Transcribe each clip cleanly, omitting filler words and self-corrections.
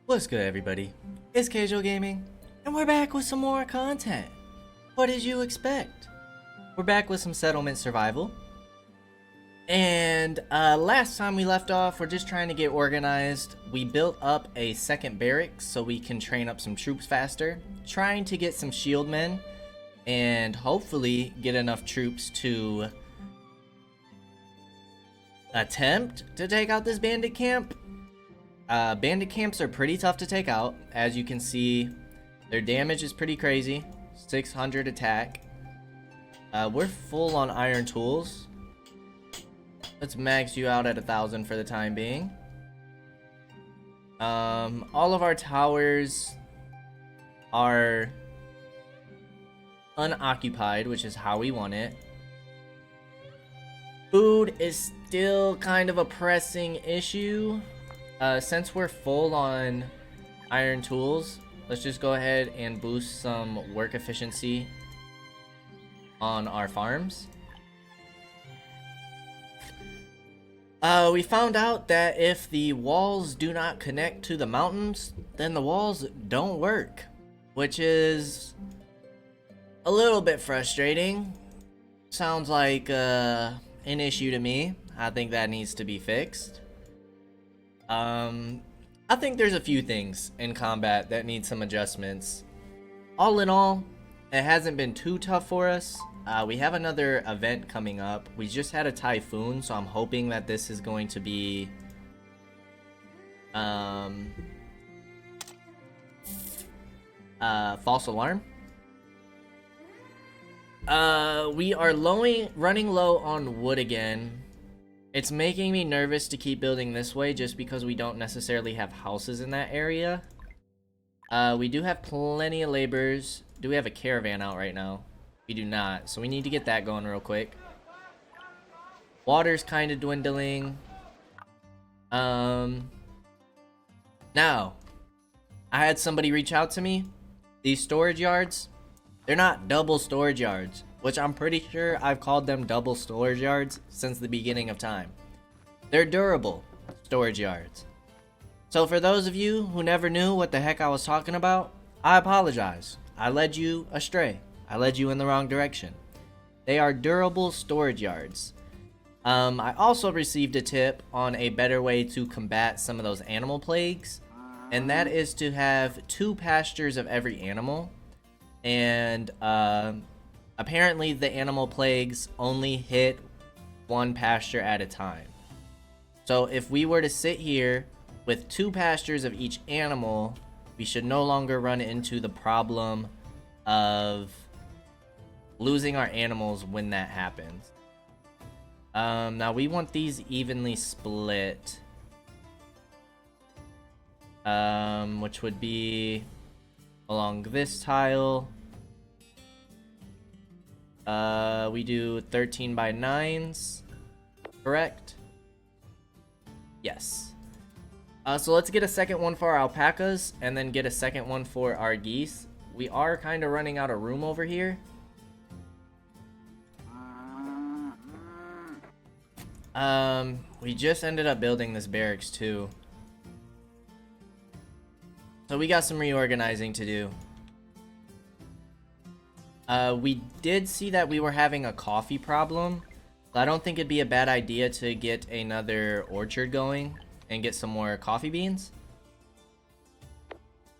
What's good, everybody? It's Kaige-O Gaming, and we're back with some more content. What did you expect? We're back with some settlement survival. And last time we left off, we're just trying to get organized. We built up a second barracks so we can train up some troops faster. Trying to get some shield men, and hopefully get enough troops to attempt to take out this bandit camp. Bandit camps are pretty tough to take out. As you can see, their damage is pretty crazy. 600 attack. We're full on iron tools. Let's max you out at 1,000 for the time being. All of our towers are unoccupied, which is how we want it. Food is still kind of a pressing issue. Since we're full on iron tools, let's just go ahead and boost some work efficiency on our farms. We found out that if the walls do not connect to the mountains, then the walls don't work, which is a little bit frustrating. Sounds like an issue to me. I think that needs to be fixed. I think there's a few things in combat that need some adjustments. All in all, it hasn't been too tough for us. We have another event coming up. We just had a typhoon, so I'm hoping that this is going to be false alarm. We are running low on wood again. It's making me nervous to keep building this way just because we don't necessarily have houses in that area. We do have plenty of laborers. Do we have a caravan out right now? We do not, so we need to get that going real quick. Water's kind of dwindling. Now, I had somebody reach out to me. These storage yards, they're not double storage yards, which I'm pretty sure I've called them double storage yards since the beginning of time. They're durable storage yards. So for those of you who never knew what the heck I was talking about, I apologize. I led you astray. I led you in the wrong direction. They are durable storage yards. I also received a tip on a better way to combat some of those animal plagues, and that is to have 2 pastures of every animal. And apparently the animal plagues only hit 1 pasture at a time. So if we were to sit here with 2 pastures of each animal, we should no longer run into the problem of losing our animals when that happens. Now we want these evenly split, which would be along this tile. We do 13 by 9s, correct? Yes. So let's get a second one for our alpacas and then get a second one for our geese. We are kind of running out of room over here. We just ended up building this barracks too. So we got some reorganizing to do. We did see that we were having a coffee problem. So I don't think it'd be a bad idea to get another orchard going and get some more coffee beans.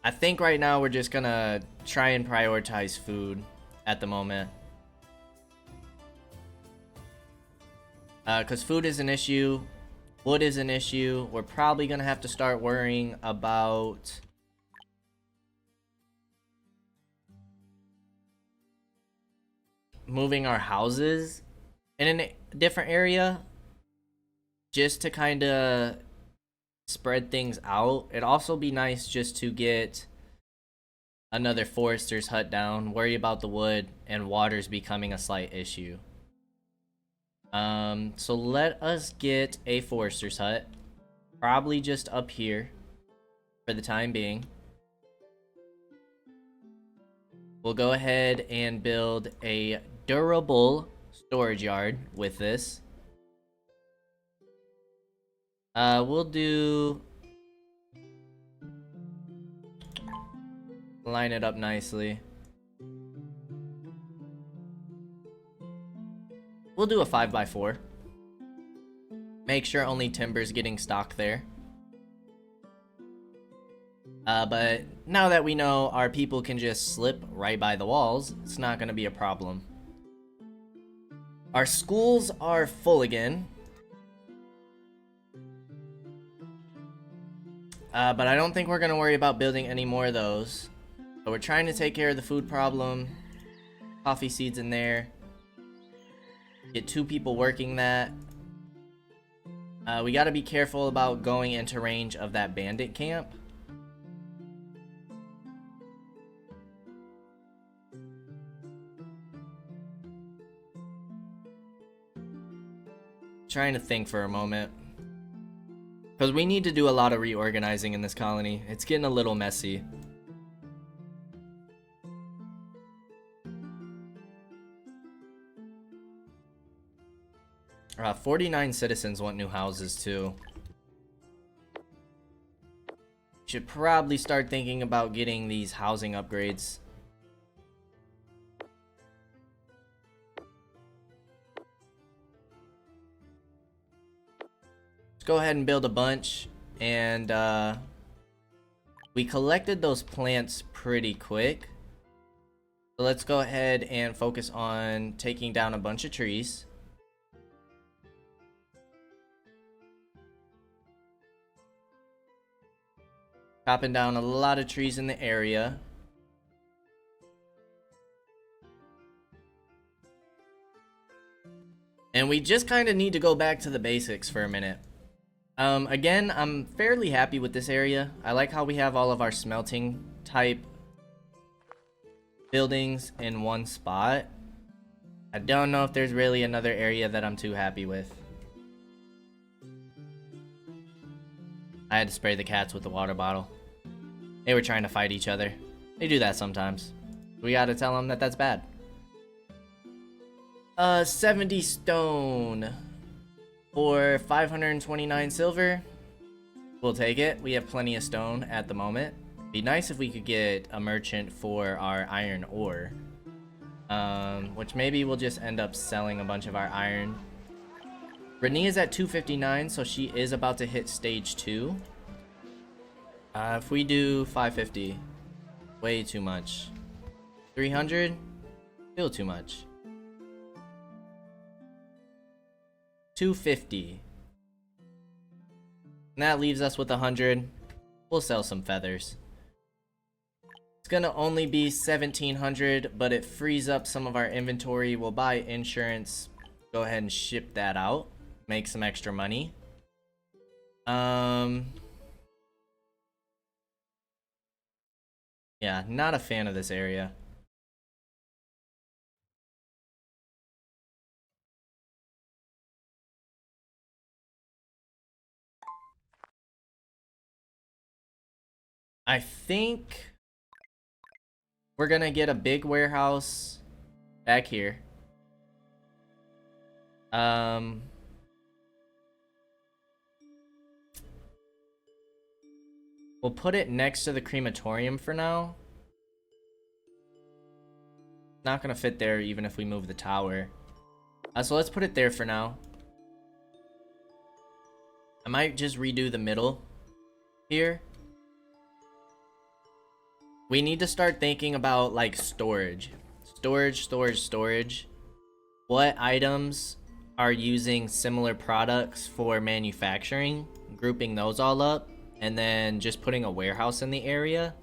I think right now we're just gonna try and prioritize food at the moment. Because food is an issue, wood is an issue. We're probably gonna have to start worrying about moving our houses in a different area just to kind of spread things out. It'd also be nice just to get another forester's hut down, worry about the wood, and water's becoming a slight issue. So let us get a forester's hut, probably just up here for the time being. We'll go ahead and build a durable storage yard with this. We'll do Line it up nicely. We'll do a 5x4. Make sure only timber's getting stocked there. But now that we know our people can just slip right by the walls, it's not going to be a problem. Our schools are full again. But I don't think we're going to worry about building any more of those. But we're trying to take care of the food problem. Coffee seeds in there. Get 2 people working that. We got to be careful about going into range of that bandit camp. Trying to think for a moment. Because we need to do a lot of reorganizing in this colony. It's getting a little messy. 49 citizens want new houses too. Should probably start thinking about getting these housing upgrades. Let's go ahead and build a bunch. And we collected those plants pretty quick. So let's go ahead and focus on taking down a bunch of trees. Chopping down a lot of trees in the area. And we just kind of need to go back to the basics for a minute. Again, I'm fairly happy with this area. I like how we have all of our smelting type buildings in one spot. I don't know if there's really another area that I'm too happy with. I had to spray the cats with the water bottle. They were trying to fight each other. They do that sometimes. We gotta tell them that that's bad. 70 stone for 529 silver. We'll take it. We have plenty of stone at the moment. Be nice if we could get a merchant for our iron ore. Which maybe we'll just end up selling a bunch of our iron. Brittany is at 259, so she is about to hit stage 2. If we do 550, way too much. 300, still too much. 250. And that leaves us with 100. We'll sell some feathers. It's gonna only be 1700, but it frees up some of our inventory. We'll buy insurance. Go ahead and ship that out. Make some extra money. Yeah, not a fan of this area. I think we're gonna get a big warehouse back here. We'll put it next to the crematorium for now. Not gonna fit there even if we move the tower. So let's put it there for now. I might just redo the middle here. We need to start thinking about like storage. Storage. What items are using similar products for manufacturing? Grouping those all up. And then just putting a warehouse in the area.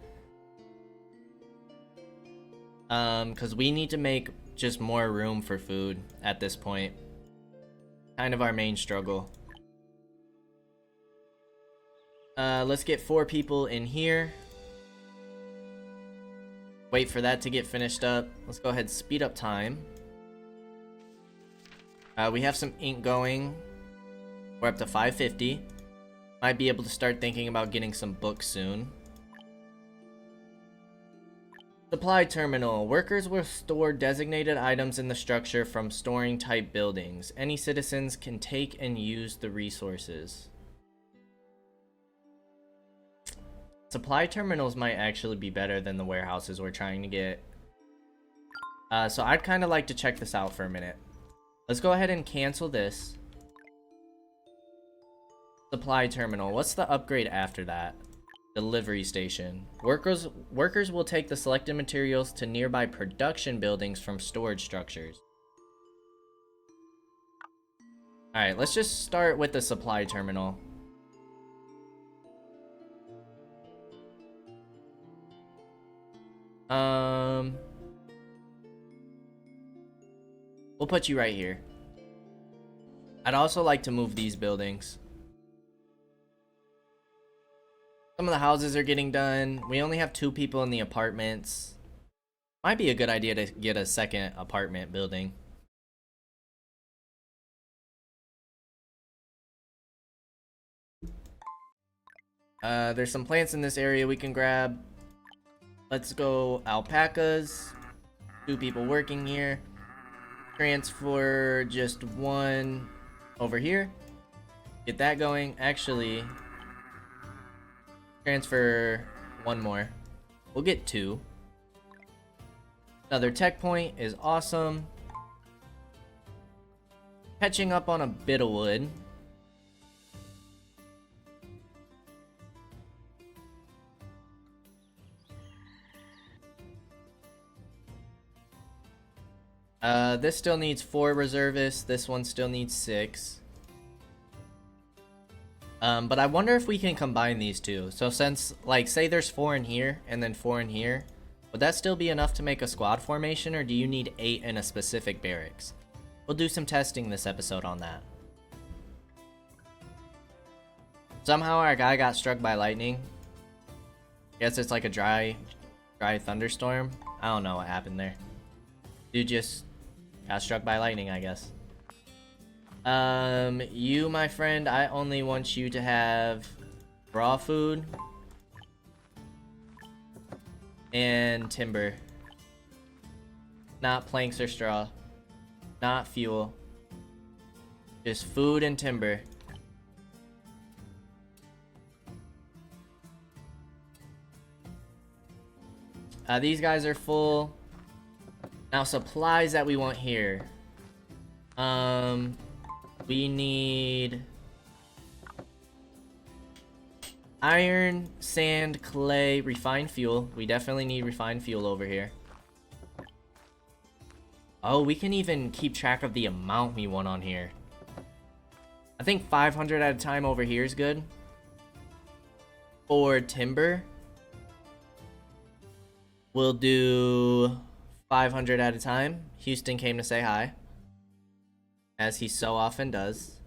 Because we need to make just more room for food at this point. Kind of our main struggle. Let's get 4 people in here. Wait for that to get finished up. Let's go ahead and speed up time. We have some ink going. We're up to 550. Might be able to start thinking about getting some books soon. Supply terminal. Workers will store designated items in the structure from storing type buildings. Any citizens can take and use the resources. Supply terminals might actually be better than the warehouses we're trying to get. So I'd kind of like to check this out for a minute. Let's go ahead and cancel this. Supply terminal. What's the upgrade after that? Delivery station. Workers will take the selected materials to nearby production buildings from storage structures. Alright, let's just start with the supply terminal. We'll put you right here. I'd also like to move these buildings. Some of the houses are getting done. We only have 2 people in the apartments. Might be a good idea to get a second apartment building. There's some plants in this area we can grab. Let's go alpacas. 2 people working here. Transfer just 1 over here. Get that going. Actually, transfer 1 more. We'll get 2. Another tech point is awesome. Catching up on a bit of wood. This still needs 4 reservists. This one still needs 6. But I wonder if we can combine these 2. So since, like, say there's 4 in here and then 4 in here, would that still be enough to make a squad formation, or do you need 8 in a specific barracks? We'll do some testing this episode on that. Somehow our guy got struck by lightning. Guess it's like a dry thunderstorm. I don't know what happened there. Dude just got struck by lightning, I guess. You, my friend, I only want you to have raw food and timber. Not planks or straw. Not fuel. Just food and timber. These guys are full. Now, supplies that we want here. We need iron, sand, clay, refined fuel. We definitely need refined fuel over here. Oh, we can even keep track of the amount we want on here. I think 500 at a time over here is good. For timber, we'll do 500 at a time. Houston came to say hi, as he so often does.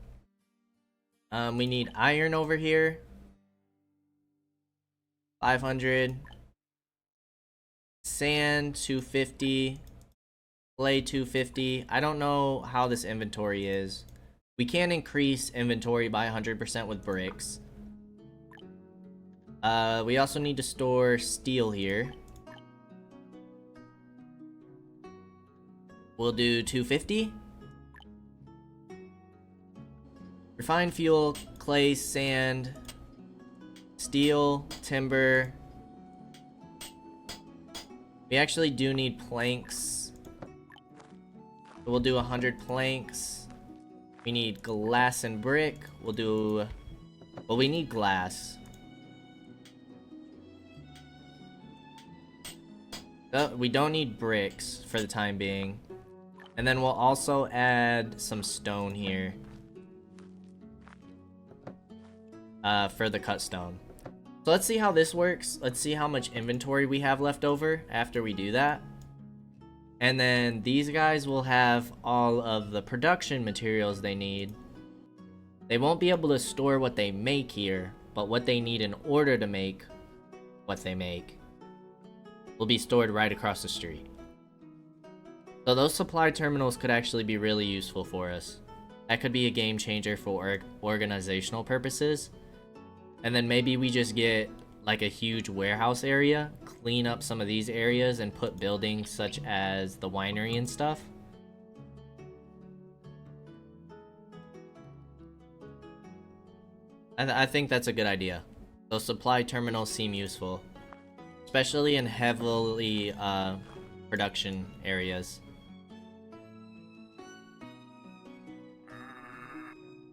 We need iron over here. 500. Sand, 250. Clay, 250. I don't know how this inventory is. We can increase inventory by 100% with bricks. We also need to store steel here. We'll do 250. Refined fuel, clay, sand, steel, timber. We actually do need planks. We'll do 100 planks. We need glass and brick. We'll do... Well, we need glass. We don't need bricks for the time being. And then we'll also add some stone here. For the cut stone. So let's see how this works. Let's see how much inventory we have left over after we do that. And then these guys will have all of the production materials they need. They won't be able to store what they make here, but what they need in order to make what they make will be stored right across the street. So those supply terminals could actually be really useful for us. That could be a game changer for organizational purposes. And then maybe we just get like a huge warehouse area, clean up some of these areas, and put buildings such as the winery and stuff. I think that's a good idea. Those supply terminals seem useful, especially in heavily production areas.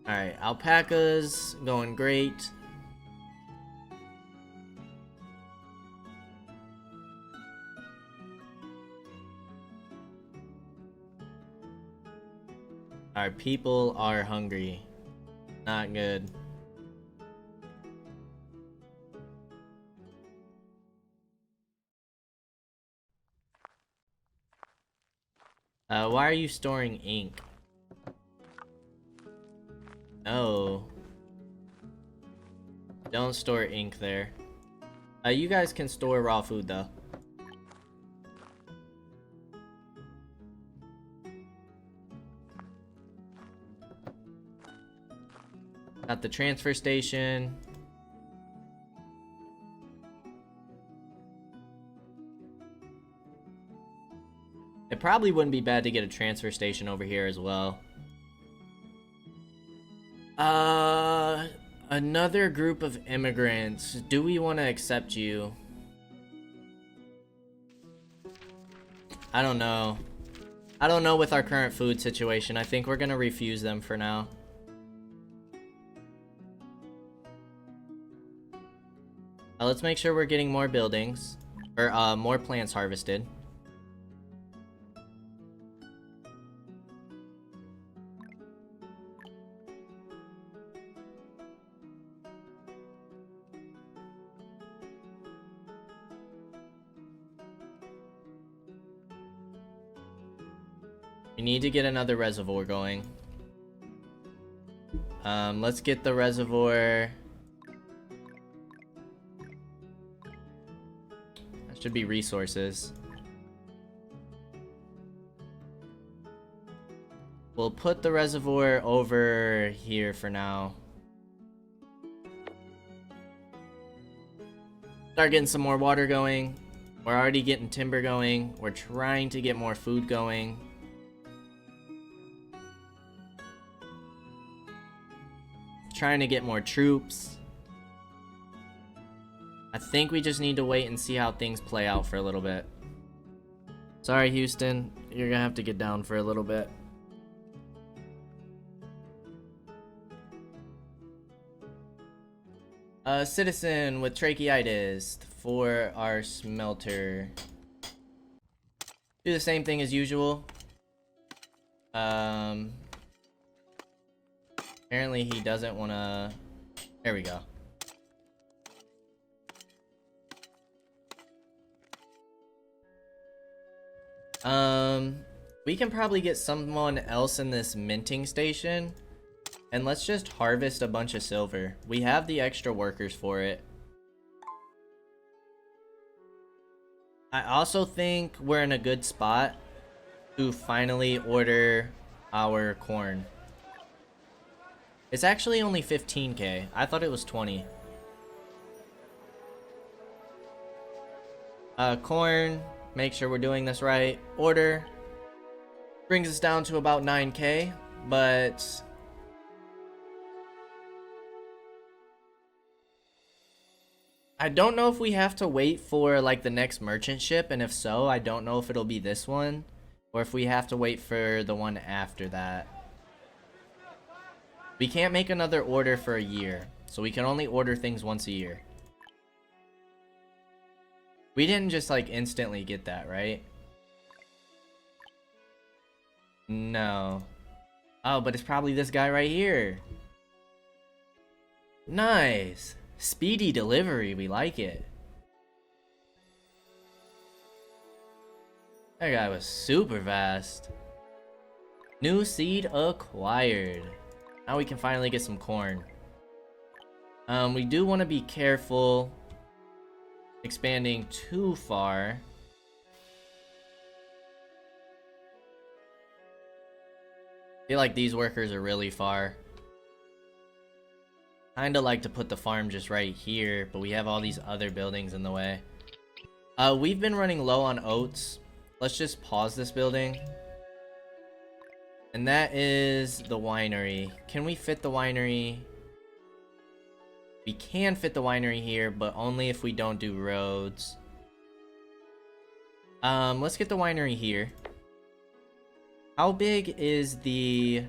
Alright, alpacas going great. Our people are hungry. Not good. Why are you storing ink? No. Don't store ink there. You guys can store raw food though. Got the transfer station. It probably wouldn't be bad to get a transfer station over here as well. Another group of immigrants. Do we want to accept you? I don't know. I don't know with our current food situation. I think we're gonna refuse them for now. Let's make sure we're getting more buildings. Or, more plants harvested. We need to get another reservoir going. Let's get the reservoir. That should be resources. We'll put the reservoir over here for now. Start getting some more water going. We're already getting timber going. We're trying to get more food going. Trying to get more troops. I think we just need to wait and see how things play out for a little bit. Sorry, Houston. You're gonna have to get down for a little bit. A citizen with tracheitis for our smelter. Do the same thing as usual. Apparently he doesn't want to... There we go. We can probably get someone else in this minting station. And let's just harvest a bunch of silver. We have the extra workers for it. I also think we're in a good spot to finally order our corn. It's actually only 15k. I thought it was 20. Corn. Make sure we're doing this right. Order. Brings us down to about 9k. But... I don't know if we have to wait for like the next merchant ship. And if so, I don't know if it'll be this one. Or if we have to wait for the one after that. We can't make another order for a year, so we can only order things once a year. We didn't just like instantly get that, right? No. Oh, but it's probably this guy right here. Nice. Speedy delivery, we like it. That guy was super fast. New seed acquired. Now we can finally get some corn. We do want to be careful expanding too far. I feel like these workers are really far. Kinda like to put the farm just right here, but we have all these other buildings in the way. We've been running low on oats. Let's just pause this building. And that is the winery. Can we fit the winery? We can fit the winery here, but only if we don't do roads. Let's get the winery here. How big is the...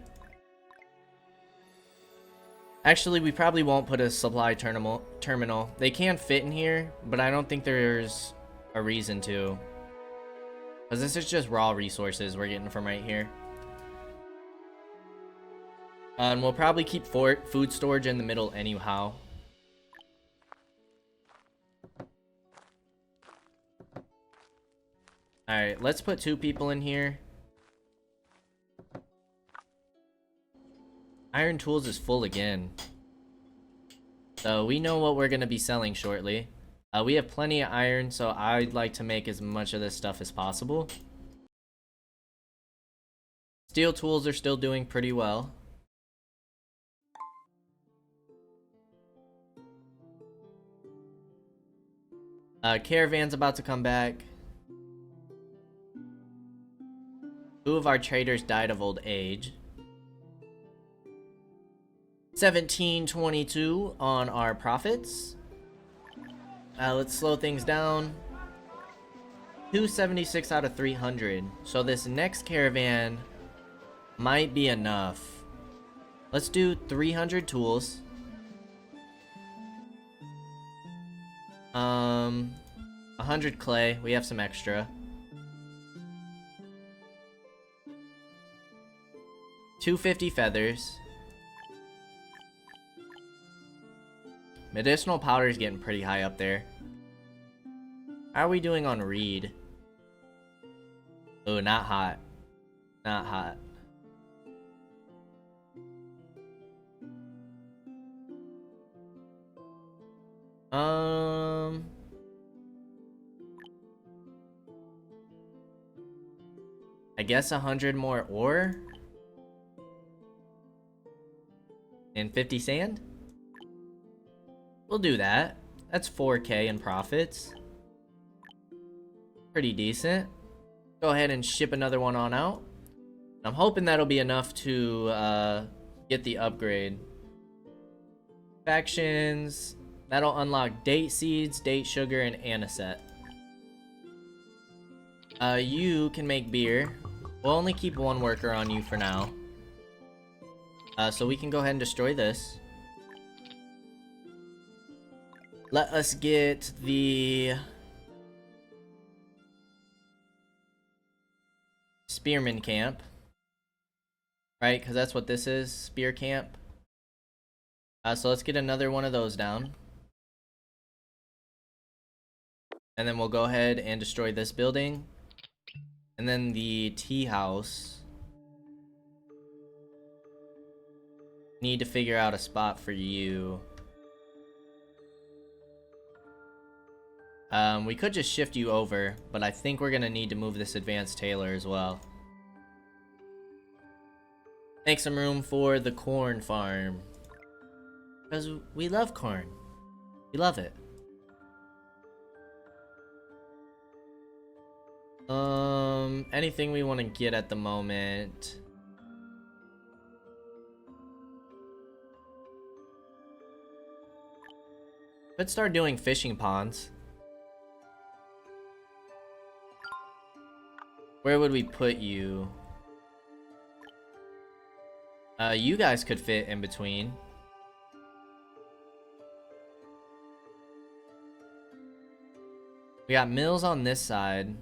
Actually, we probably won't put a supply terminal. They can fit in here, but I don't think there's a reason to. Because this is just raw resources we're getting from right here. And we'll probably keep food storage in the middle anyhow. Alright, let's put 2 people in here. Iron Tools is full again. So we know what we're going to be selling shortly. We have plenty of iron, so I'd like to make as much of this stuff as possible. Steel tools are still doing pretty well. Caravan's about to come back. 2 of our traders died of old age. 1722 on our profits. Let's slow things down. 276 out of 300. So this next caravan might be enough. Let's do 300 tools. 100 clay. We have some extra. 250 feathers. Medicinal powder is getting pretty high up there. How are we doing on reed? Oh, not hot. Not hot. I guess 100 more ore? And 50 sand? We'll do that. That's 4K in profits. Pretty decent. Go ahead and ship another one on out. I'm hoping that'll be enough to get the upgrade. Factions. That'll unlock date seeds, date sugar, and anisette. You can make beer. We'll only keep 1 worker on you for now. So we can go ahead and destroy this. Let us get the spearman camp. Right, because that's what this is, spear camp. So let's get another one of those down. And then we'll go ahead and destroy this building. And then the tea house. Need to figure out a spot for you. We could just shift you over, but I think we're gonna need to move this advanced tailor as well. Make some room for the corn farm. Because we love corn. We love it. Anything we want to get at the moment. Let's start doing fishing ponds. Where would we put you? You guys could fit in between. We got mills on this side.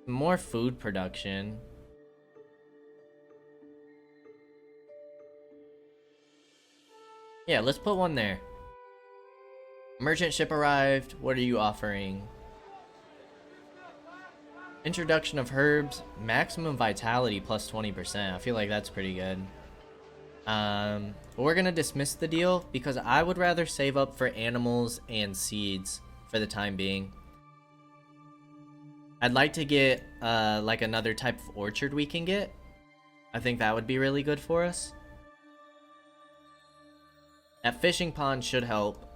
More food production. Yeah, let's put one there. Merchant ship arrived. What are you offering? Introduction of herbs. Maximum vitality plus 20%. I feel like that's pretty good. We're gonna dismiss the deal because I would rather save up for animals and seeds for the time being. I'd like to get like another type of orchard we can get. I think that would be really good for us. That fishing pond should help.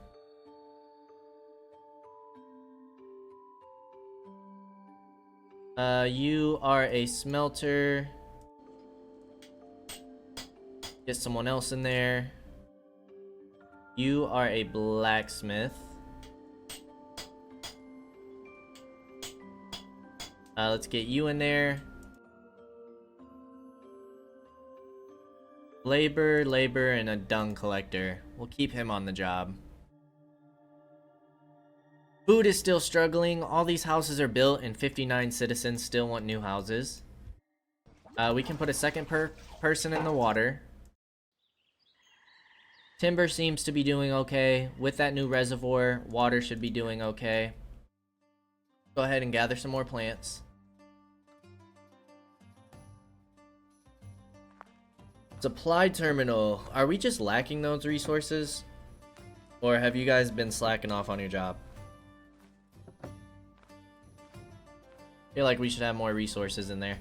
You are a smelter. Get someone else in there. You are a blacksmith. Let's get you in there. Labor, and a dung collector. We'll keep him on the job. Food is still struggling. All these houses are built and 59 citizens still want new houses. We can put a second person in the water. Timber seems to be doing okay. With that new reservoir, water should be doing okay. Go ahead and gather some more plants. Supply terminal. Are we just lacking those resources? Or have you guys been slacking off on your job? I feel like we should have more resources in there.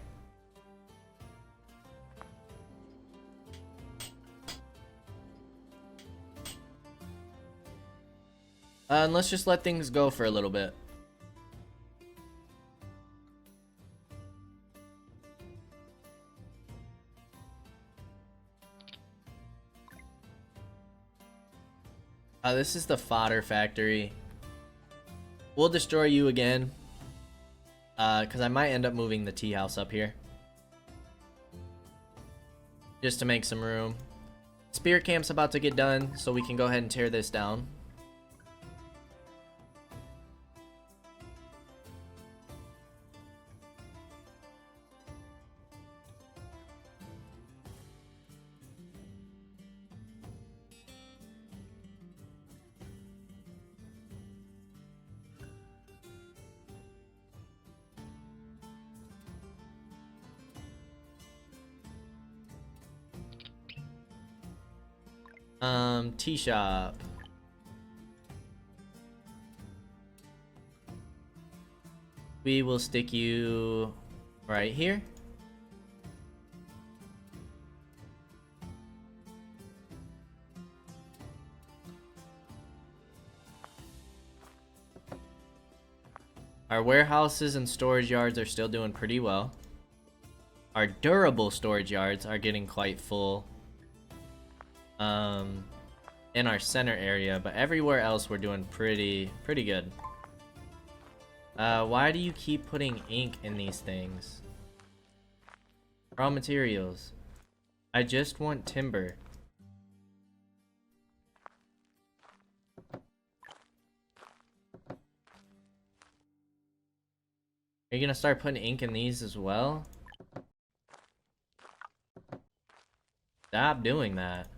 And let's just let things go for a little bit. This is the fodder factory. We'll destroy you again. Because I might end up moving the tea house up here. Just to make some room. Spear camp's about to get done, so we can go ahead and tear this down. Tea shop. We will stick you right here. Our warehouses and storage yards are still doing pretty well. Our durable storage yards are getting quite full. In our center area, but everywhere else we're doing pretty good. Why do you keep putting ink in these things? Raw materials. I just want timber. Are you gonna start putting ink in these as well? Stop doing that.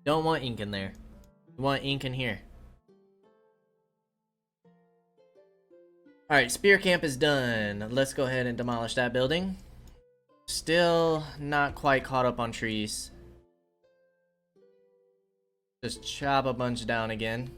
Don't want ink in there. You want ink in here. Alright, spear camp is done. Let's go ahead and demolish that building. Still not quite caught up on trees. Just chop a bunch down again.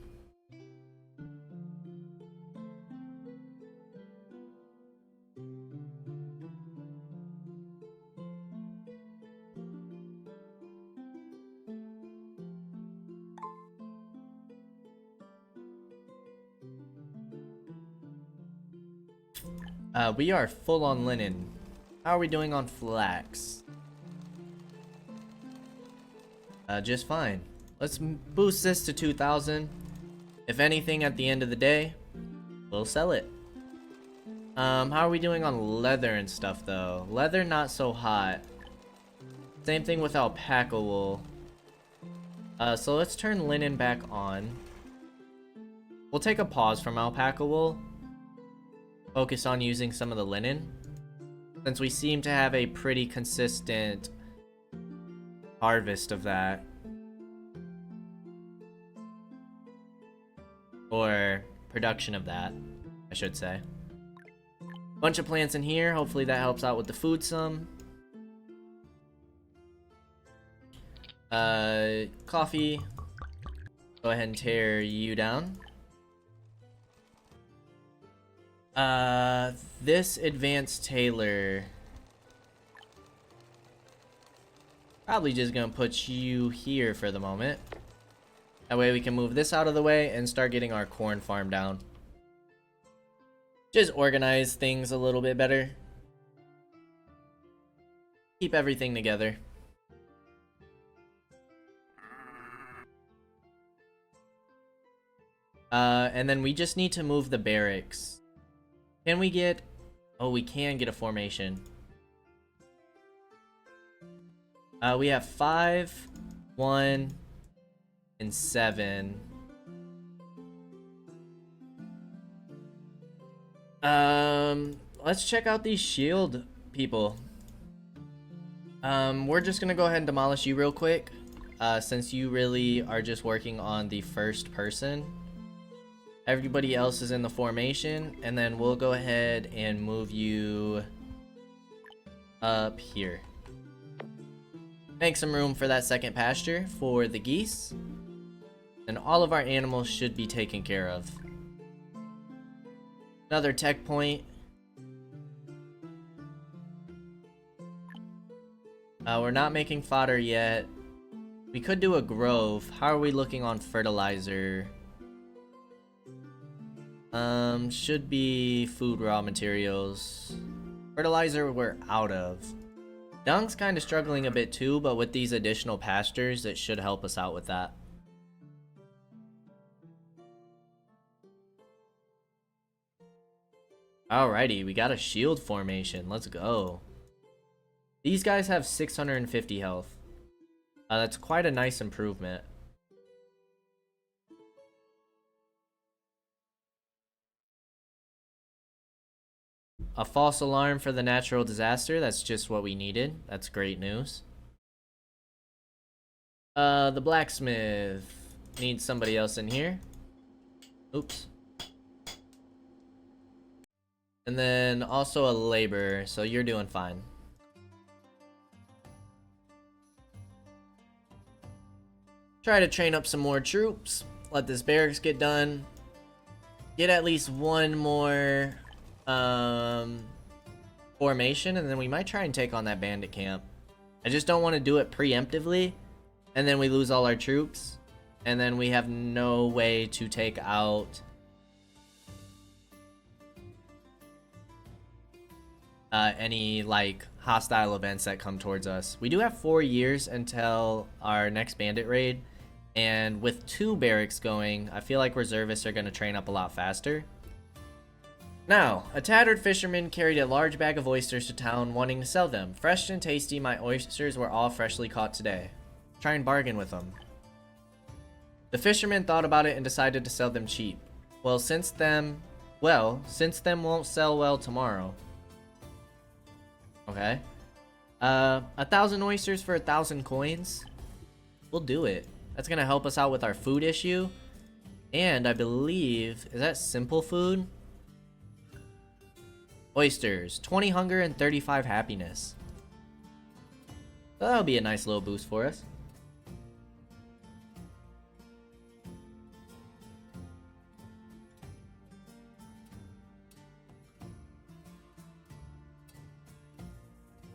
We are full on linen. How are we doing on flax? Just fine. Let's boost this to 2,000. If anything, at the end of the day, we'll sell it. How are we doing on leather and stuff though? Leather not so hot. Same thing with alpaca wool. So let's turn linen back on. We'll take a pause from alpaca wool. Focus on using some of the linen, since we seem to have a pretty consistent harvest of that. Or production of that, I should say. Bunch of plants in here, hopefully that helps out with the food some. Coffee. Go ahead and tear you down. This advanced tailor. Probably just gonna put you here for the moment. That way we can move this out of the way and start getting our corn farm down. Just organize things a little bit better. Keep everything together. And then we just need to move the barracks. Can we get... Oh, we can get a formation. We have 5, 1, and 7. Let's check out these shield people. We're just gonna go ahead and demolish you real quick, since you really are just working on the first person. Everybody else is in the formation, and then we'll go ahead and move you up here. Make some room for that second pasture for the geese, and all of our animals should be taken care of. Another tech point. We're not making fodder yet. We could do a grove. How are we looking on fertilizer? Should be food raw materials. Fertilizer we're out of. Dung's kind of struggling a bit too, but with these additional pastures, it should help us out with that. Alrighty, we got a shield formation. Let's go. These guys have 650 health. That's quite a nice improvement. A false alarm for the natural disaster. That's just what we needed. That's great news. The blacksmith needs somebody else in here. Oops. And then also a laborer, so you're doing fine. Try to train up some more troops. Let this barracks get done. Get at least one more formation, and then we might try and take on that bandit camp. I just don't want to do it preemptively, and then we lose all our troops, and then we have no way to take out any like hostile events that come towards us. We do have 4 years until our next bandit raid, and with 2 barracks going, I feel like reservists are going to train up a lot faster. Now, a tattered fisherman carried a large bag of oysters to town, wanting to sell them. Fresh and tasty, my oysters were all freshly caught today. Try and bargain with them. The fisherman thought about it and decided to sell them cheap. Since them won't sell well tomorrow. Okay. 1,000 oysters for 1,000 coins. We'll do it. That's gonna help us out with our food issue. And I believe, is that simple food? Oysters, 20 hunger and 35 happiness. So that'll be a nice little boost for us.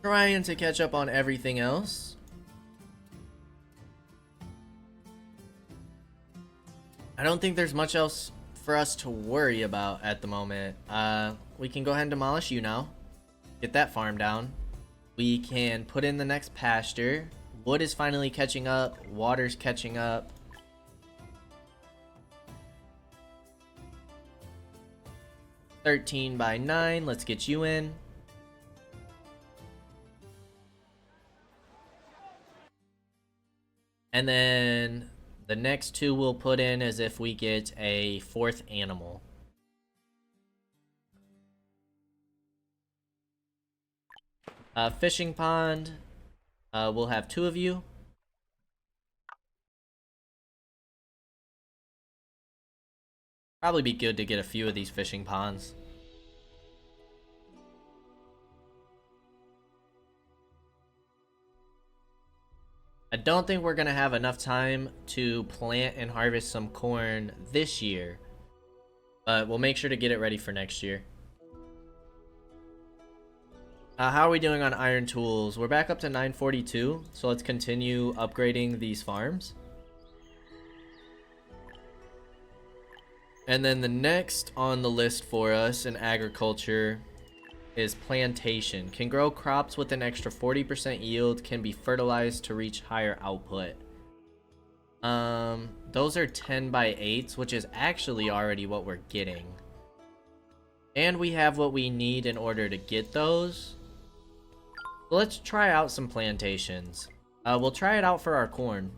Trying to catch up on everything else. I don't think there's much else for us to worry about at the moment. We can go ahead and demolish you now. Get that farm down. We can put in the next pasture. Wood is finally catching up. Water's catching up. (13/9). Let's get you in. And then the next 2 we'll put in as if we get a 4th animal. Fishing pond. We'll have 2 of you. Probably be good to get a few of these fishing ponds. I don't think we're gonna have enough time to plant and harvest some corn this year, but we'll make sure to get it ready for next year. How are we doing on iron tools? We're back up to 942, so let's continue upgrading these farms. And then the next on the list for us in agriculture is plantation. Can grow crops with an extra 40% yield. Can be fertilized to reach higher output. Those are 10 by 8s, which is actually already what we're getting. And we have what we need in order to get those. So let's try out some plantations. We'll try it out for our corn.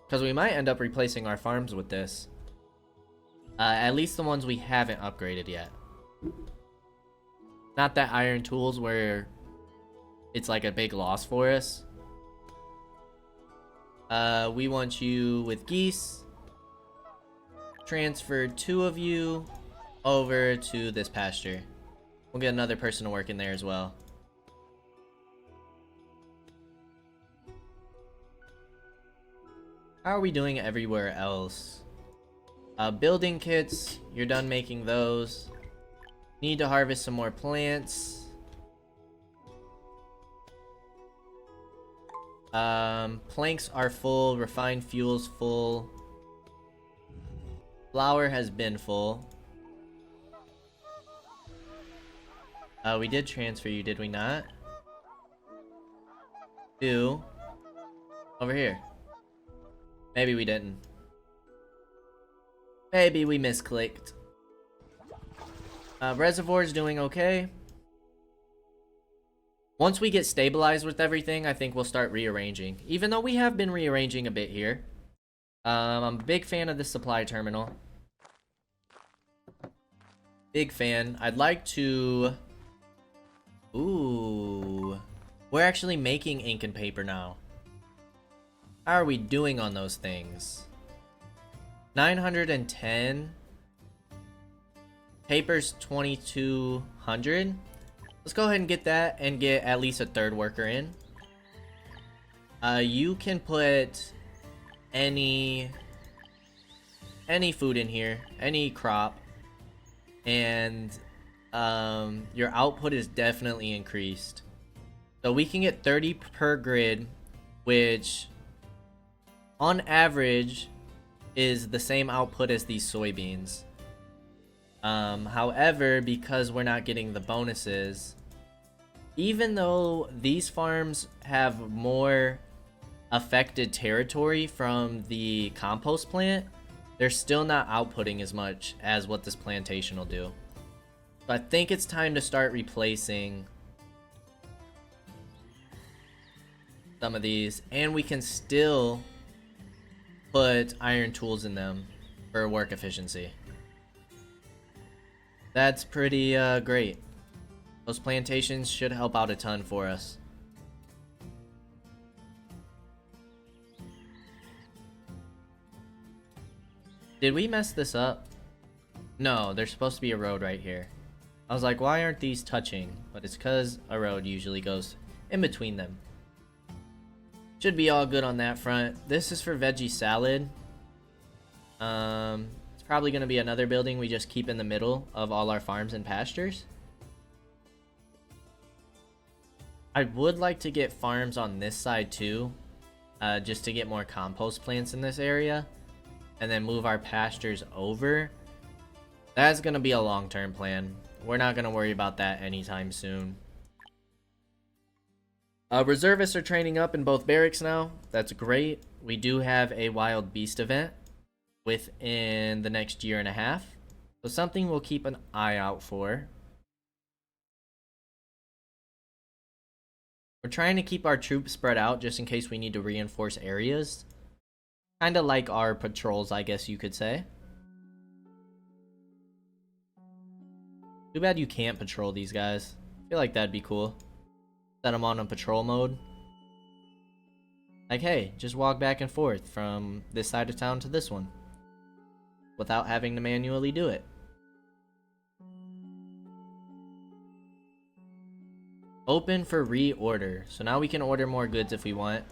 Because we might end up replacing our farms with this. At least the ones we haven't upgraded yet. Not that iron tools where it's like a big loss for us. We want you with geese. Transfer 2 of you over to this pasture. We'll get another person to work in there as well. How are we doing everywhere else? Building kits, you're done making those. Need to harvest some more plants. Planks are full, refined fuels full. Flour has been full. We did transfer you, did we not? To over here. Maybe we didn't. Maybe we misclicked. Reservoir's doing okay. Once we get stabilized with everything, I think we'll start rearranging. Even though we have been rearranging a bit here. I'm a big fan of the supply terminal. Big fan. I'd like to... Ooh. We're actually making ink and paper now. How are we doing on those things? 910. Paper's 2200. Let's go ahead and get that and get at least a third worker in. You can put any food in here, any crop, and your output is definitely increased. So we can get 30 per grid, which on average is the same output as these soybeans. However, because we're not getting the bonuses, even though these farms have more affected territory from the compost plant, they're still not outputting as much as what this plantation will do. So I think it's time to start replacing some of these, and we can still put iron tools in them for work efficiency. That's pretty great. Those plantations should help out a ton for us. Did we mess this up? No, there's supposed to be a road right here. I was like, why aren't these touching? But it's because a road usually goes in between them. Should be all good on that front. This is for veggie salad. It's probably going to be another building we just keep in the middle of all our farms and pastures. I would like to get farms on this side too, just to get more compost plants in this area, and then move our pastures over. That's going to be a long-term plan. We're not going to worry about that anytime soon. Reservists are training up in both barracks now. That's great. We do have a wild beast event within the next year and a half, so something we'll keep an eye out for. We're trying to keep our troops spread out just in case we need to reinforce areas. Kind of like our patrols, I guess you could say. Too bad you can't patrol these guys. I feel like that'd be cool. Set them on a patrol mode. Like, hey, just walk back and forth from this side of town to this one without having to manually do it. Open for reorder. So now we can order more goods if we want.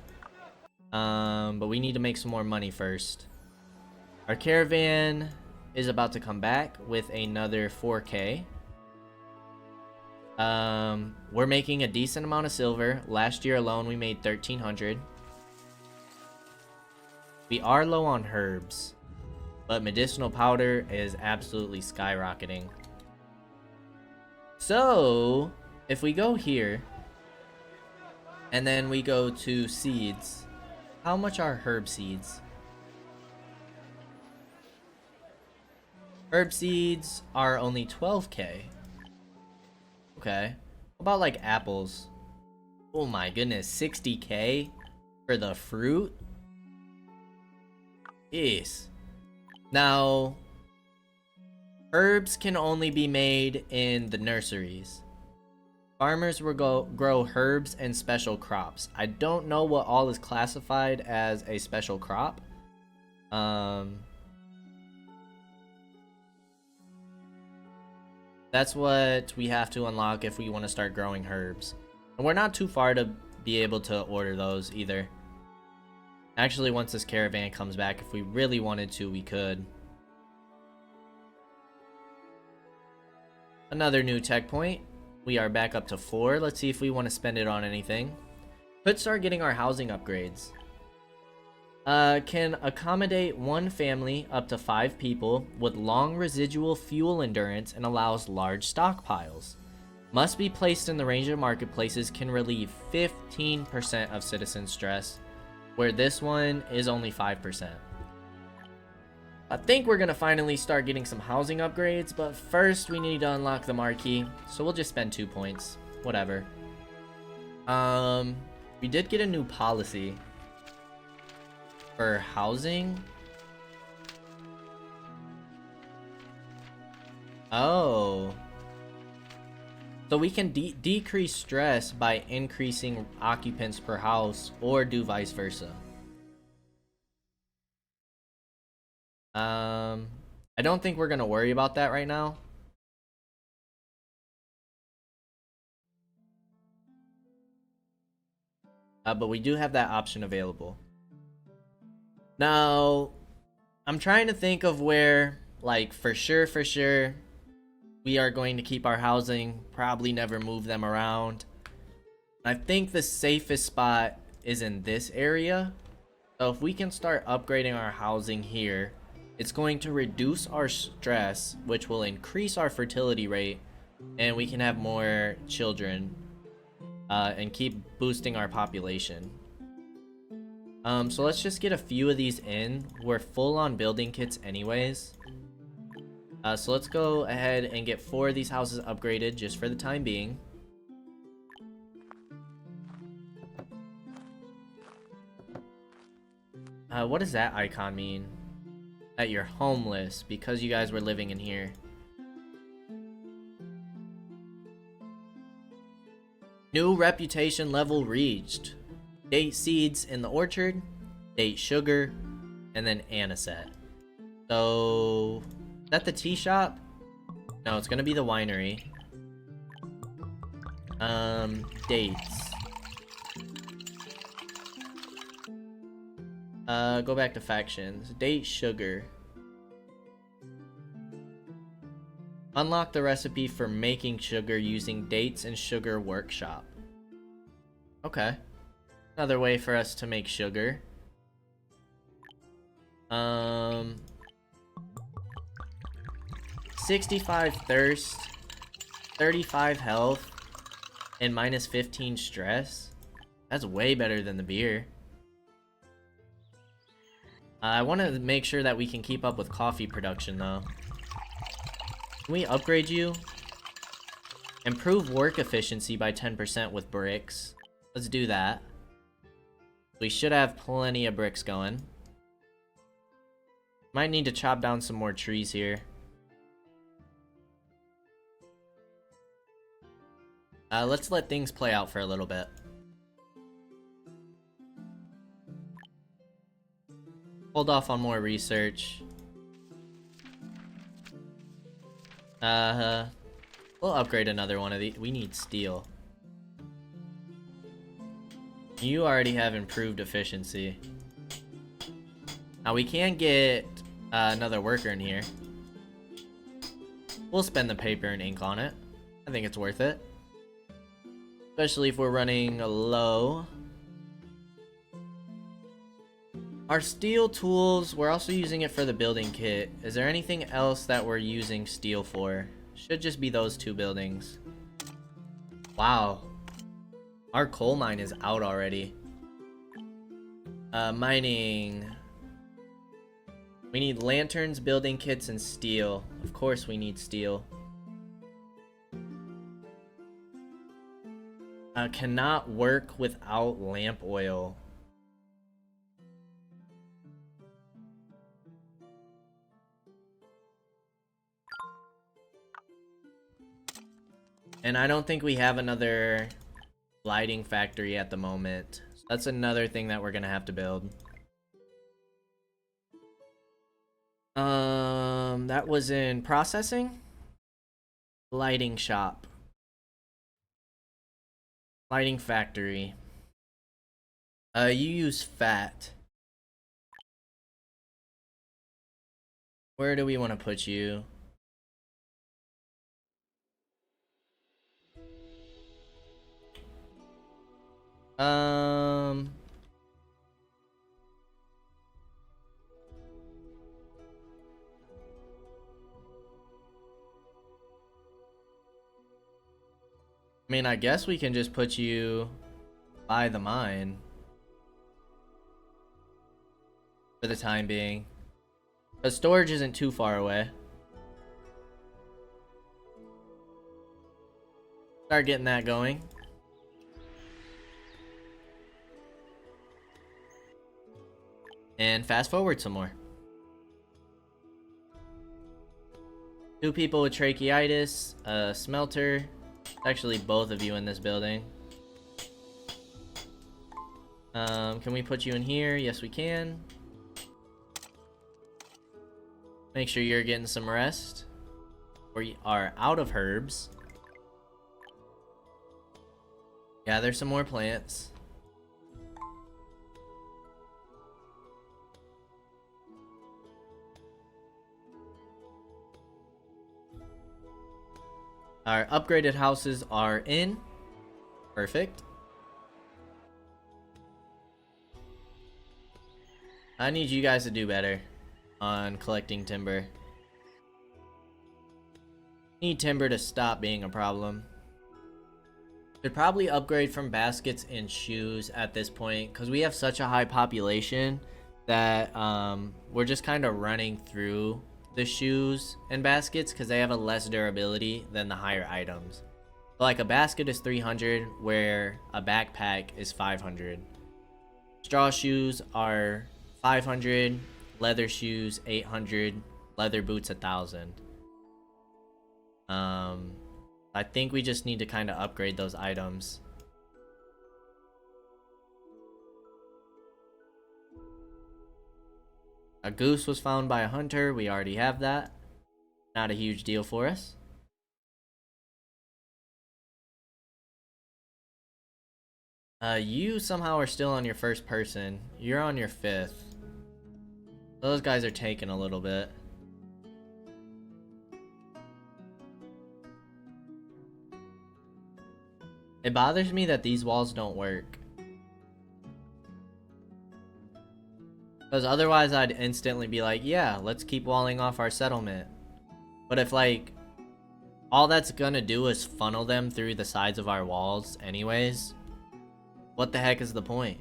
But we need to make some more money first. Our caravan is about to come back with another 4K. We're making a decent amount of silver. Last year alone we made 1,300. We are low on herbs. but medicinal powder is absolutely skyrocketing. So, if we go here, and then we go to seeds, how much are herb seeds? Herb seeds are only 12k. Okay. What about like apples? Oh my goodness, 60k for the fruit? Yes. Now, herbs can only be made in the nurseries. Farmers will grow herbs and special crops. I don't know what all is classified as a special crop. That's what we have to unlock if we want to start growing herbs. And we're not too far to be able to order those either. Actually, once this caravan comes back, if we really wanted to, we could. Another new tech point. We are back up to 4. Let's see if we want to spend it on anything. Could start getting our housing upgrades. Can accommodate one family up to 5 people with long residual fuel endurance and allows large stockpiles. Must be placed in the range of marketplaces, can relieve 15% of citizen stress, where this one is only 5%. I think we're gonna finally start getting some housing upgrades, but first we need to unlock the marquee, so we'll just spend 2 points. Whatever. We did get a new policy for housing. Oh. So we can decrease stress by increasing occupants per house, or do vice versa. I don't think we're gonna worry about that right now. But we do have that option available. Now, I'm trying to think of where, like, for sure, we are going to keep our housing, probably never move them around. I think the safest spot is in this area. So if we can start upgrading our housing here, it's going to reduce our stress, which will increase our fertility rate, and we can have more children, and keep boosting our population. So let's just get a few of these in. We're full on building kits anyways. So let's go ahead and get 4 of these houses upgraded just for the time being. What does that icon mean? That you're homeless because you guys were living in here. New reputation level reached. Date seeds in the orchard, date sugar, and then anisette. So, is that the tea shop? No, it's gonna be the winery. Dates. Go back to factions. Date sugar. Unlock the recipe for making sugar using dates and sugar workshop. Okay. Another way for us to make sugar. 65 thirst, 35 health, and minus 15 stress. That's way better than the beer. I want to make sure that we can keep up with coffee production though. Can we upgrade you? Improve work efficiency by 10% with bricks. Let's do that. We should have plenty of bricks going. Might need to chop down some more trees here. Let's let things play out for a little bit. Hold off on more research. We'll upgrade another one of these. We need steel. You already have improved efficiency. Now we can get another worker in here. We'll spend the paper and ink on it. I think it's worth it. Especially if we're running low. Our steel tools, we're also using it for the building kit. Is there anything else that we're using steel for? Should just be those 2 buildings. Wow. Our coal mine is out already. Mining. We need lanterns, building kits, and steel. Of course we need steel. Cannot work without lamp oil. And I don't think we have another lighting factory at the moment. So that's another thing that we're gonna have to build. That was in processing? Lighting shop. Lighting factory. You use fat. Where do we want to put you? I mean, I guess we can just put you by the mine for the time being. But storage isn't too far away. Start getting that going. And fast forward some more. 2 people with tracheitis, a smelter. Actually, both of you in this building. Can we put you in here? Yes, we can. Make sure you're getting some rest. We are out of herbs. Gather some more plants. Our upgraded houses are in. Perfect. I need you guys to do better on collecting timber. Need timber to stop being a problem. Should probably upgrade from baskets and shoes at this point because we have such a high population that we're just kind of running through the shoes and baskets because they have a less durability than the higher items. Like a basket is 300 where a backpack is 500. Straw shoes are 500, leather shoes 800, leather boots 1,000. I think we just need to kind of upgrade those items. A goose was found by a hunter. We already have that. Not a huge deal for us. You somehow are still on your first person. You're on your 5th. Those guys are taking a little bit. It bothers me that these walls don't work. Because otherwise I'd instantly be like, yeah, let's keep walling off our settlement. But if like, all that's gonna do is funnel them through the sides of our walls anyways, what the heck is the point?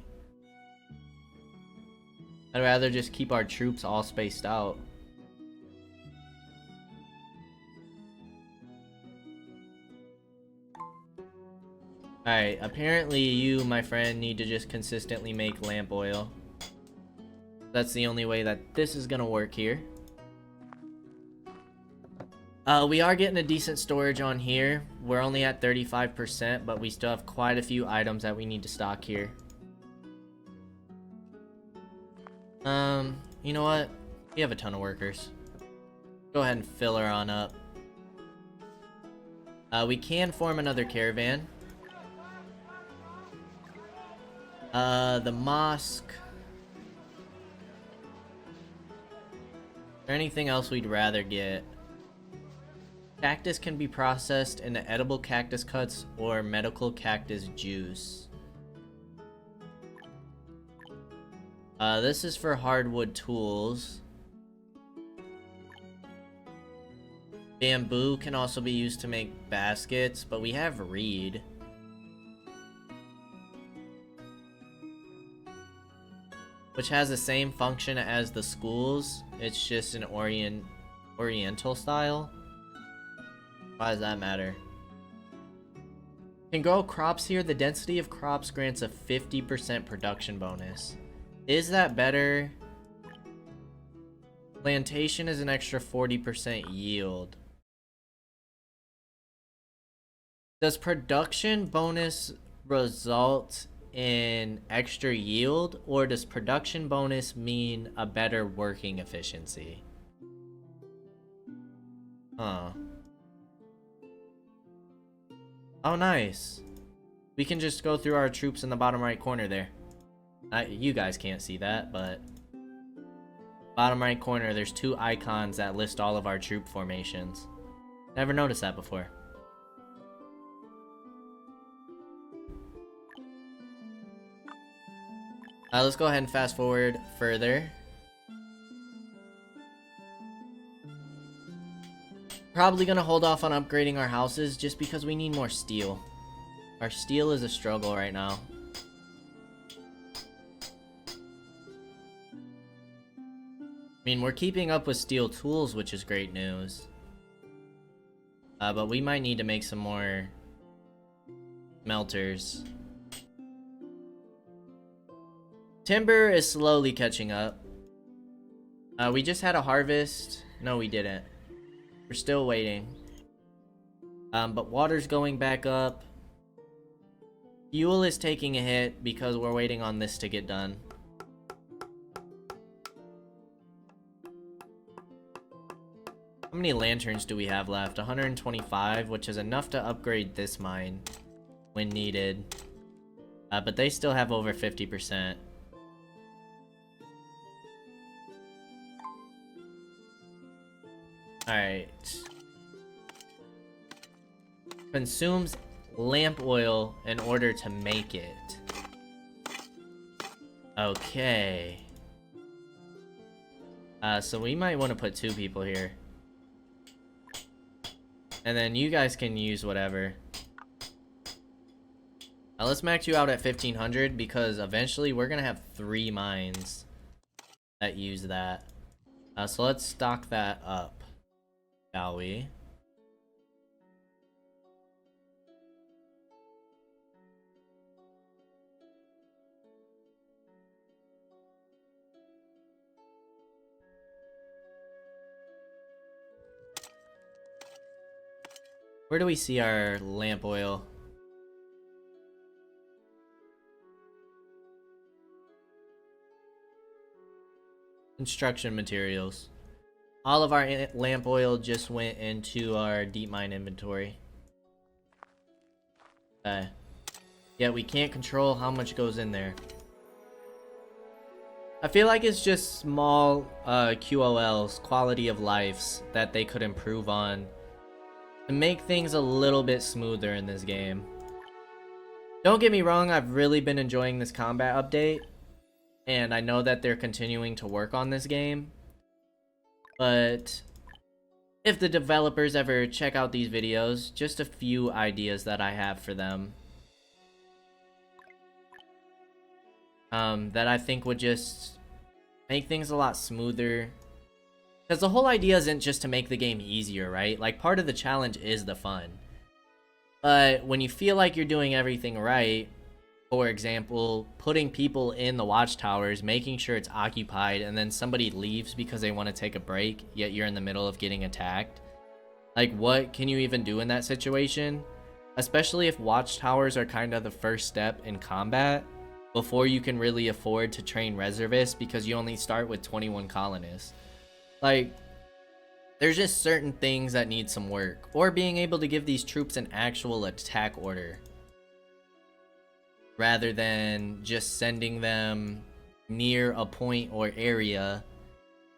I'd rather just keep our troops all spaced out. Alright, apparently you, my friend, need to just consistently make lamp oil. That's the only way that this is gonna work here. We are getting a decent storage on here. We're only at 35%, but we still have quite a few items that we need to stock here. You know what? We have a ton of workers. Go ahead and fill her on up. We can form another caravan. The mosque. Is there anything else we'd rather get? Cactus can be processed into edible cactus cuts or medical cactus juice. This is for hardwood tools. Bamboo can also be used to make baskets, but we have reed. Which has the same function as the schools. It's just an oriental style. Why does that matter? Can grow crops here. The density of crops grants a 50% production bonus. Is that better? Plantation is an extra 40% yield. Does production bonus result in extra yield, or does production bonus mean a better working efficiency? Huh. Oh, nice. We can just go through our troops in the bottom right corner there. You guys can't see that, but bottom right corner, there's 2 icons that list all of our troop formations. Never noticed that before. Let's go ahead and fast forward further. Probably gonna hold off on upgrading our houses just because we need more steel. Our steel is a struggle right now. I mean, we're keeping up with steel tools, which is great news. But we might need to make some more smelters. Timber is slowly catching up. We just had a harvest. No, we didn't. We're still waiting. But water's going back up. Fuel is taking a hit because we're waiting on this to get done. How many lanterns do we have left? 125, which is enough to upgrade this mine when needed. But they still have over 50%. Alright. Consumes lamp oil in order to make it. Okay. So we might want to put 2 people here. And then you guys can use whatever. Let's max you out at 1500 because eventually we're gonna have 3 mines that use that. So let's stock that up, shall we? Where do we see our lamp oil? Construction materials. All of our lamp oil just went into our deep mine inventory. Yeah, we can't control how much goes in there. I feel like it's just small QOLs, quality of lives, that they could improve on to make things a little bit smoother in this game. Don't get me wrong, I've really been enjoying this combat update, and I know that they're continuing to work on this game. But if the developers ever check out these videos, just a few ideas that I have for them. That I think would just make things a lot smoother. Because the whole idea isn't just to make the game easier, right? Like, part of the challenge is the fun. But when you feel like you're doing everything right, for example, putting people in the watchtowers, making sure it's occupied, and then somebody leaves because they want to take a break, yet you're in the middle of getting attacked. Like, what can you even do in that situation? Especially if watchtowers are kind of the first step in combat, before you can really afford to train reservists because you only start with 21 colonists. Like, there's just certain things that need some work. Or being able to give these troops an actual attack order, rather than just sending them near a point or area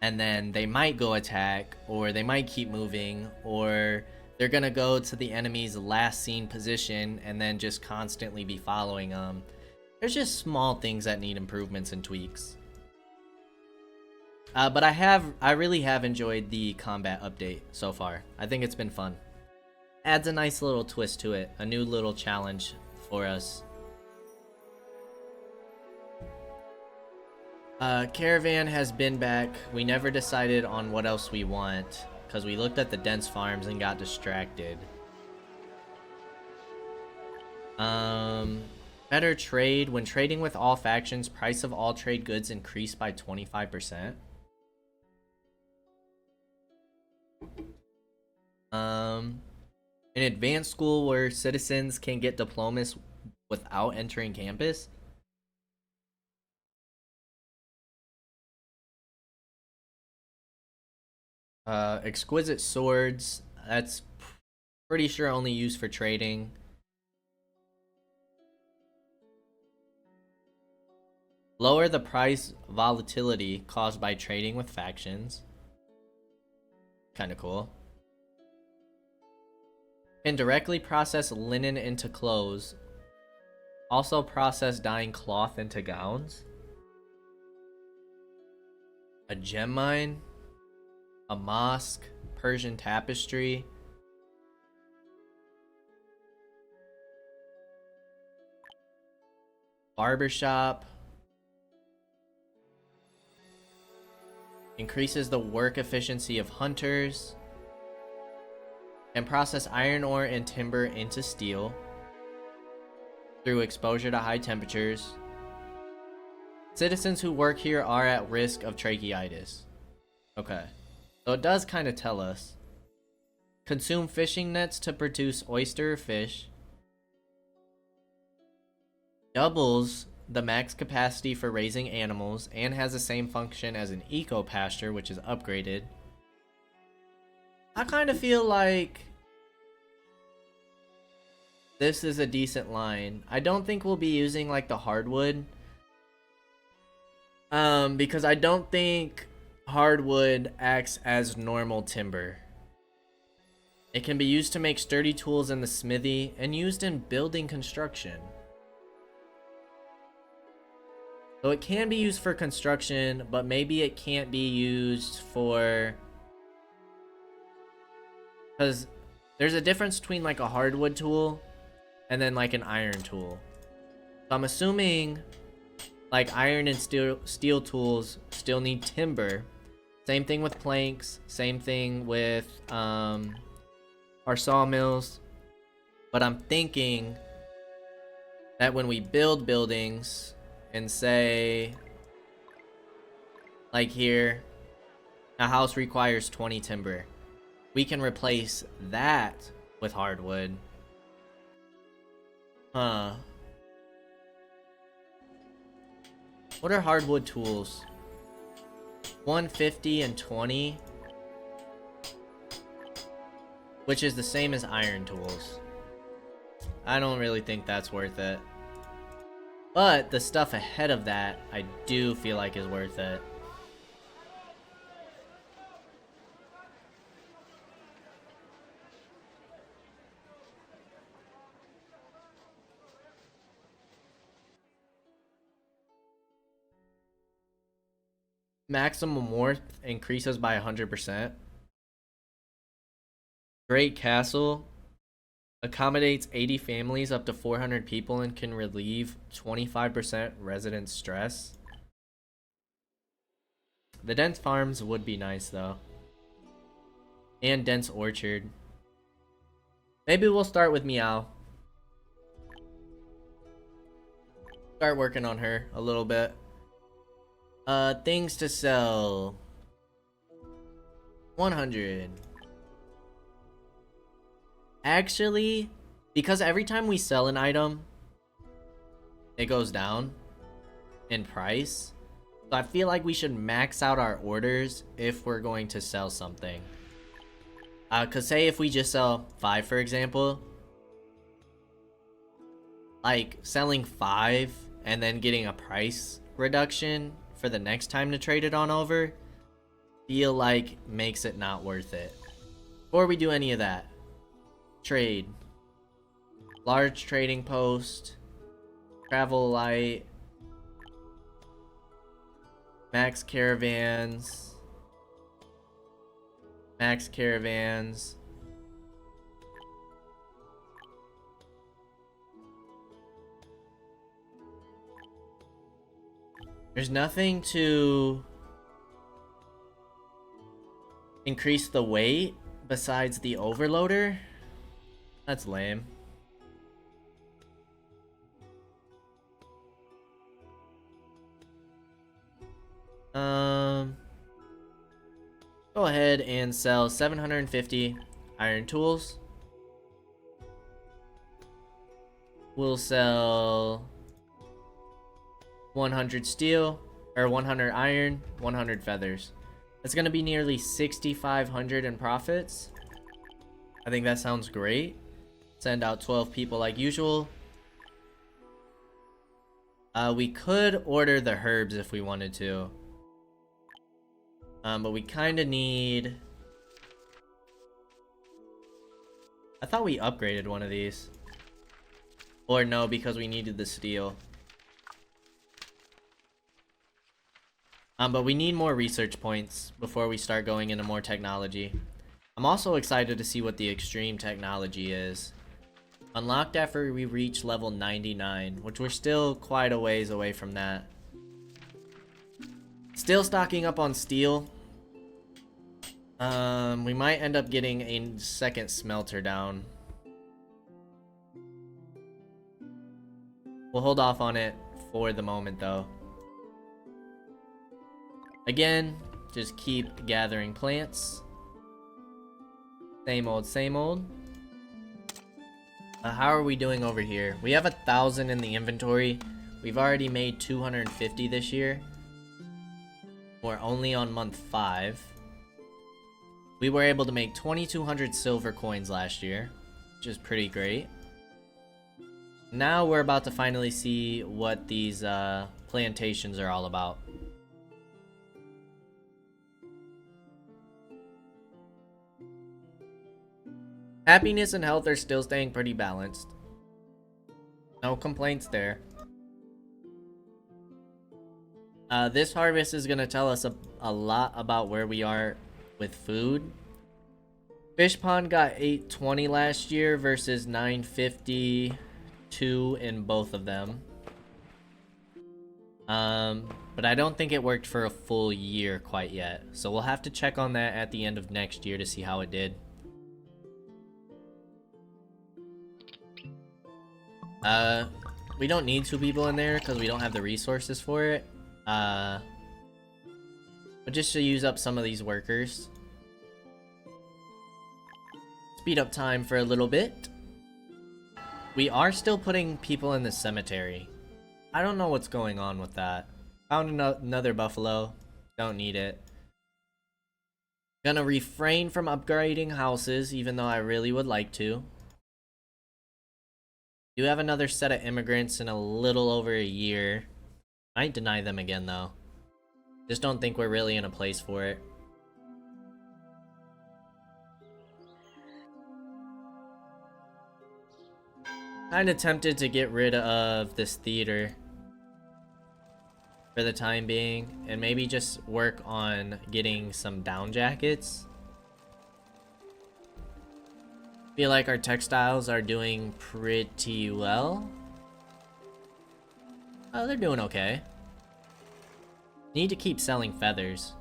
and then they might go attack, or they might keep moving, or they're gonna go to the enemy's last seen position and then just constantly be following them. There's just small things that need improvements and tweaks. But I really have enjoyed the combat update so far. I think it's been fun. Adds a nice little twist to it, a new little challenge for us. Caravan has been back. We never decided on what else we want because we looked at the dense farms and got distracted. Better trade. When trading with all factions, price of all trade goods increased by 25%. An advanced school where citizens can get diplomas without entering campus. Exquisite swords. That's pretty sure only used for trading. Lower the price volatility caused by trading with factions. Kind of cool. Can directly process linen into clothes. Also process dyeing cloth into gowns. A gem mine. A mosque. Persian tapestry. Barbershop. Increases the work efficiency of hunters. Can process iron ore and timber into steel through exposure to high temperatures. Citizens who work here are at risk of tracheitis. Okay. So it does kind of tell us. Consume fishing nets to produce oyster or fish. Doubles the max capacity for raising animals and has the same function as an eco pasture, which is upgraded. I kind of feel like this is a decent line. I don't think we'll be using like the hardwood. Because I don't think hardwood acts as normal timber. It can be used to make sturdy tools in the smithy and used in building construction. So it can be used for construction, but maybe it can't be used for... Because there's a difference between like a hardwood tool and then like an iron tool. So I'm assuming like iron and steel tools still need timber. Same thing with planks. Same thing with our sawmills. But I'm thinking that when we build buildings and say like here, a house requires 20 timber. We can replace that with hardwood. Huh. What are hardwood tools? 150 and 20. Which is the same as iron tools. I don't really think that's worth it. But the stuff ahead of that, I do feel like is worth it. Maximum warmth increases by 100%. Great Castle accommodates 80 families up to 400 people and can relieve 25% resident stress. The dense farms would be nice though. And dense orchard. Maybe we'll start with Meow. Start working on her a little bit. Things to sell. 100. Actually, because every time we sell an item, it goes down in price. So I feel like we should max out our orders if we're going to sell something. Cause say if we just sell 5, for example, like selling 5 and then getting a price reduction for the next time to trade it on over, feel like makes it not worth it. Before we do any of that, trade. Large trading post. Travel light. Max caravans. Max caravans. There's nothing to increase the weight besides the overloader. That's lame. Go ahead and sell 750 iron tools. We'll sell 100 steel, or 100 iron, 100 feathers. That's gonna be nearly 6,500 in profits. I think that sounds great. Send out 12 people like usual. We could order the herbs if we wanted to. But we kind of need... I thought we upgraded one of these. Or no, because we needed the steel. But we need more research points before we start going into more technology. I'm also excited to see what the extreme technology is. Unlocked after we reach level 99, which we're still quite a ways away from that. Still stocking up on steel. We might end up getting a second smelter down. We'll hold off on it for the moment though. Again, just keep gathering plants. Same old, same old. How are we doing over here? We have 1,000 in the inventory. We've already made 250 this year. We're only on month 5. We were able to make 2,200 silver coins last year, which is pretty great. Now we're about to finally see what these plantations are all about. Happiness and health are still staying pretty balanced. No complaints there. This harvest is going to tell us a lot about where we are with food. Fish pond got 820 last year versus 952 in both of them. But I don't think it worked for a full year quite yet. So we'll have to check on that at the end of next year to see how it did. We don't need 2 people in there because we don't have the resources for it. But just to use up some of these workers. Speed up time for a little bit. We are still putting people in the cemetery. I don't know what's going on with that. Found another buffalo. Don't need it. Gonna refrain from upgrading houses, even though I really would like to. Do have another set of immigrants in a little over a year. Might deny them again though. Just don't think we're really in a place for it. Kinda tempted to get rid of this theater for the time being and maybe just work on getting some down jackets. Feel like our textiles are doing pretty well. Oh, they're doing okay. Need to keep selling feathers.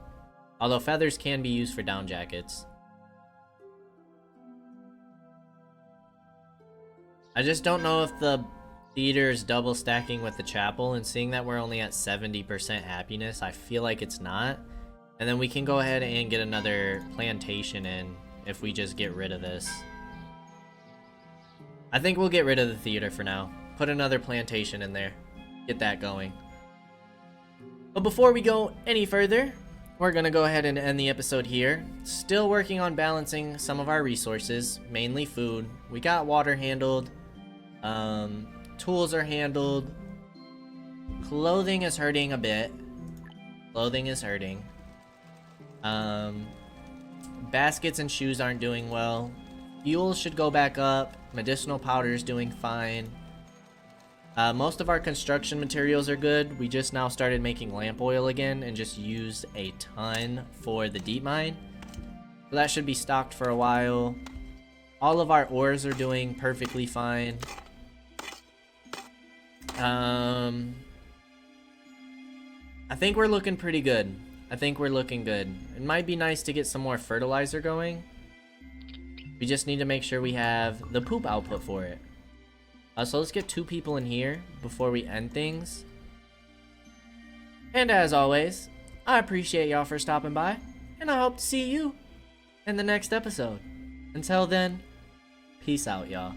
Although feathers can be used for down jackets. I just don't know if the theater is double stacking with the chapel, and seeing that we're only at 70% happiness, I feel like it's not. And then we can go ahead and get another plantation in if we just get rid of this. I think we'll get rid of the theater for now. Put another plantation in there. Get that going. But before we go any further, we're gonna go ahead and end the episode here. Still working on balancing some of our resources, mainly food. We got water handled. Tools are handled. Clothing is hurting a bit. Clothing is hurting. Baskets and shoes aren't doing well. Fuel should go back up. Medicinal powder is doing fine. Most of our construction materials are good. We just now started making lamp oil again and just used a ton for the deep mine. So that should be stocked for a while. All of our ores are doing perfectly fine. I think we're looking pretty good. I think we're looking good. It might be nice to get some more fertilizer going. We just need to make sure we have the poop output for it. So let's get 2 people in here before we end things. And as always, I appreciate y'all for stopping by, and I hope to see you in the next episode. Until then, peace out, y'all.